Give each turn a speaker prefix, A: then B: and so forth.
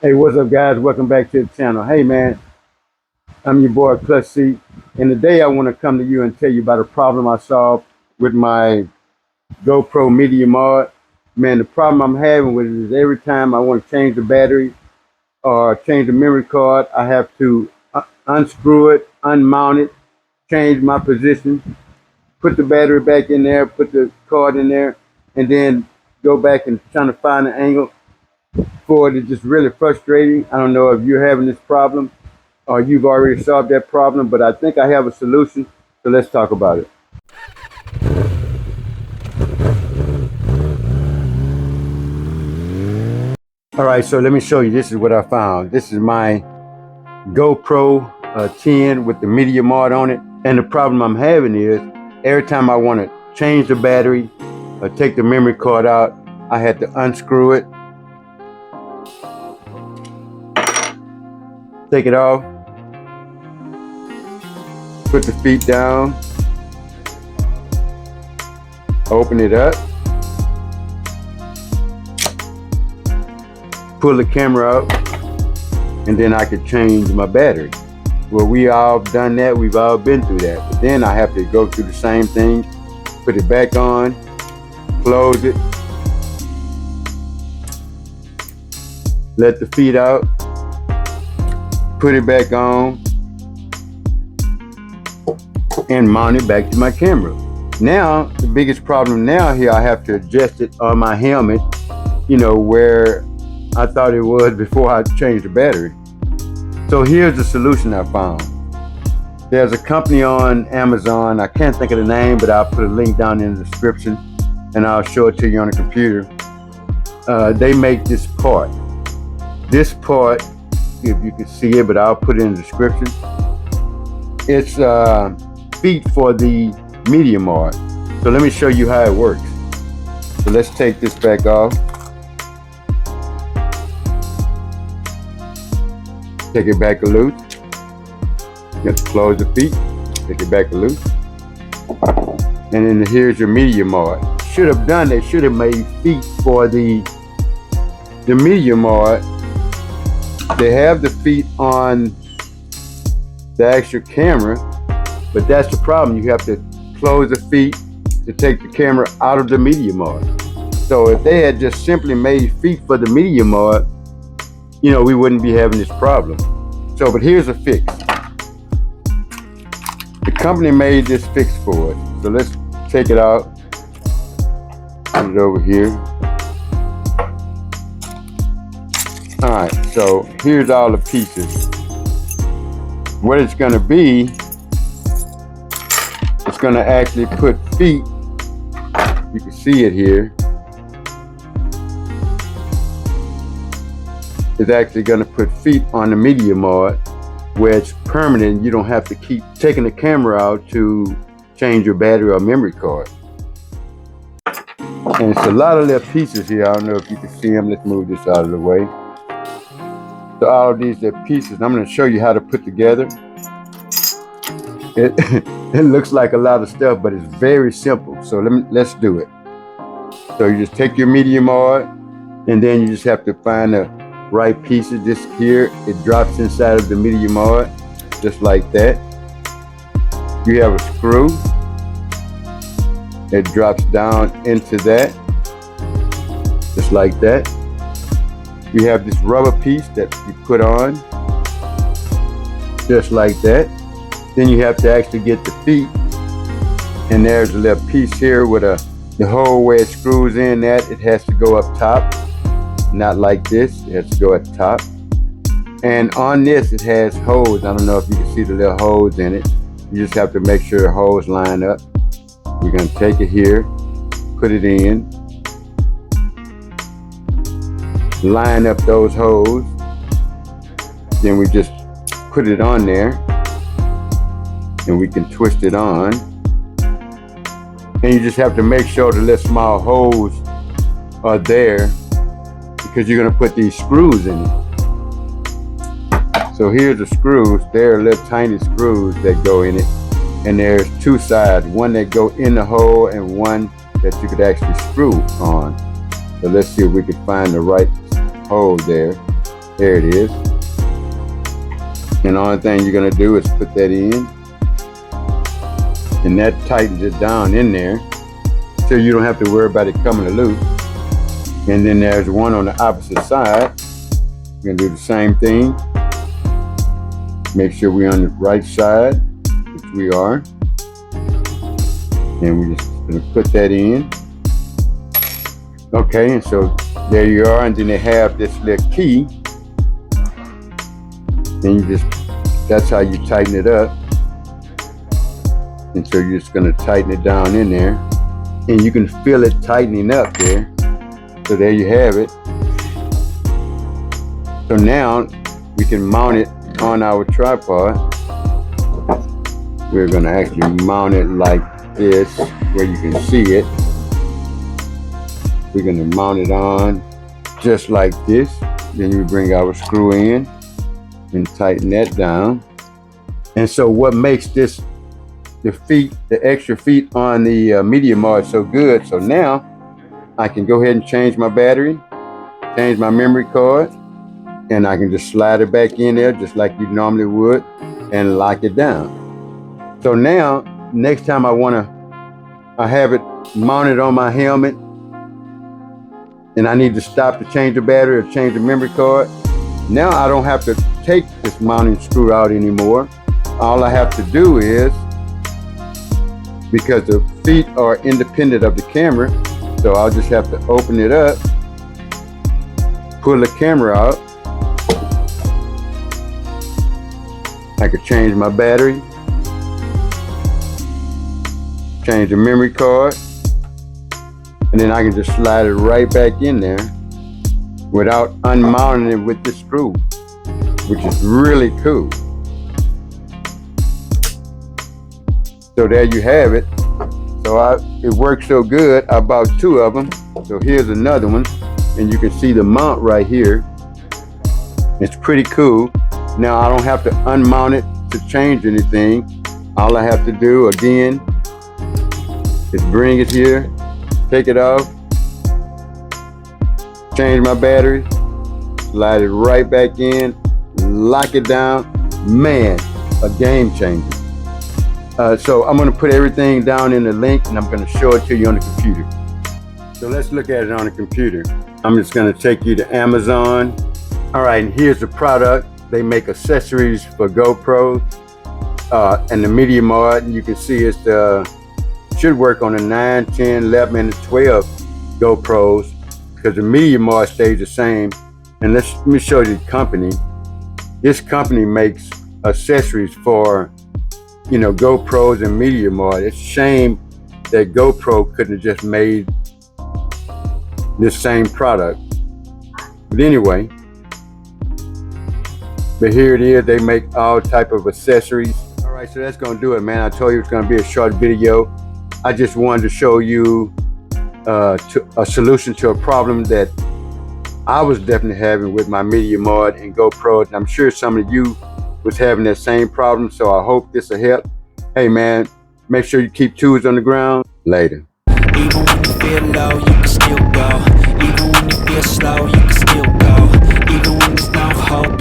A: Hey, what's up, guys? Welcome back to the channel. Hey, man, I'm your boy Clutch C, and today I want to come to you and tell you about a problem I solved with my GoPro Media Mod. Man, the problem I'm having with it is every time I want to change the battery or change the memory card, I have to unscrew it, unmount it, change my position, put the battery back in there, put the card in there, and then go back and trying to find an angle for it. It's just really frustrating. I don't know if you're having this problem or you've already solved that problem, but I think I have a solution. So let's talk about it. All right, so let me show you. This is what I found. This is my GoPro 10 with the Media Mod on it. And the problem I'm having is every time I want to change the battery or take the memory card out, I had to unscrew it, take it off, put the feet down, open it up, pull the camera out, and then I could change my battery. Well, we all done that. We've all been through that. But then I have to go through the same thing, put it back on, close it, let the feet out, put it back on, and mount it back to my camera. Now, the biggest problem now here, I have to adjust it on my helmet, you know, where I thought it was before I changed the battery. So here's the solution I found. There's a company on Amazon, I can't think of the name, but I'll put a link down in the description and I'll show it to you on the computer. They make this part. This part, if you can see it, but I'll put it in the description. It's feet for the Media Mod. So let me show you how it works. So let's take this back off. Take it back loose. You have to close the feet. Take it back loose. And then here's your Media Mod. Should have done, they should have made feet for the Media Mod. They have the feet on the actual camera, but that's the problem. You have to close the feet to take the camera out of the Media Mod. So if they had just simply made feet for the Media Mod, you know, we wouldn't be having this problem. So, but here's a fix. The company made this fix for us. So let's take it out, put it over here. All right, so here's all the pieces. What it's gonna be, it's gonna actually put feet, you can see it here. It's actually gonna put feet on the Media Mod where it's permanent. You don't have to keep taking the camera out to change your battery or memory card. And it's a lot of little pieces here. I don't know if you can see them. Let's move this out of the way. So all of these little pieces, I'm going to show you how to put together. It looks like a lot of stuff, but it's very simple. So let's do it. So you just take your Media Mod, and then you just have to find the right pieces. This here, it drops inside of the Media Mod, just like that. You have a screw. It drops down into that, just like that. You have this rubber piece that you put on, just like that. Then you have to actually get the feet, and there's a little piece here with the hole where it screws in. That it has to go up top, not like this. It has to go at the top. And on this, it has holes. I don't know if you can see the little holes in it. You just have to make sure the holes line up. We're gonna take it here, put it in, line up those holes. Then we just put it on there, and we can twist it on. And you just have to make sure the little small holes are there because you're gonna put these screws in it. So here's the screws. There are little tiny screws that go in it. And there's two sides, one that go in the hole and one that you could actually screw on. So let's see if we can find the right hole there. There it is. And the only thing you're gonna do is put that in, and that tightens it down in there, so you don't have to worry about it coming loose. And then there's one on the opposite side. We're gonna do the same thing. Make sure we're on the right side, which we are. And we're just gonna put that in. Okay, and so there you are. And then they have this little key. And that's how you tighten it up. And so you're just gonna tighten it down in there. And you can feel it tightening up there. So there you have it. So now we can mount it on our tripod. We're gonna actually mount it like this, where you can see it. We're gonna mount it on just like this. Then we bring our screw in and tighten that down. And so what makes this, the extra feet on the Media Mod so good, so now I can go ahead and change my battery, change my memory card, and I can just slide it back in there just like you normally would and lock it down. So now, next time I have it mounted on my helmet and I need to stop to change the battery or change the memory card, now I don't have to take this mounting screw out anymore. All I have to do is, because the feet are independent of the camera, so I'll just have to open it up, pull the camera out. I could change my battery, change the memory card, and then I can just slide it right back in there without unmounting it with the screw, which is really cool. So there you have it. So it works so good, I bought 2 of them. So here's another one, and you can see the mount right here. It's pretty cool. Now I don't have to unmount it to change anything. All I have to do, again, is bring it here, take it off, change my battery, slide it right back in, lock it down. Man, a game changer. So I'm gonna put everything down in the link, and I'm gonna show it to you on the computer. So let's look at it on the computer. I'm just gonna take you to Amazon. All right, and here's the product. They make accessories for GoPros and the Media Mod. And you can see it should work on the 9, 10, 11, and the 12 GoPros, because the Media Mod stays the same. And let me show you the company. This company makes accessories for, you know, GoPros and Media Mod. It's a shame that GoPro couldn't have just made this same product. But anyway, but here it is. They make all type of accessories. All right, so that's gonna do it, man. I told you it's gonna be a short video. I just wanted to show you a solution to a problem that I was definitely having with my Media Mod and GoPro, and I'm sure some of you was having that same problem. So I hope this will help. Hey man, make sure you keep Twoz on the ground. Later.
B: Even when you feel low, you can still go. Even when you feel slow, you can still go. Even when there's no hope.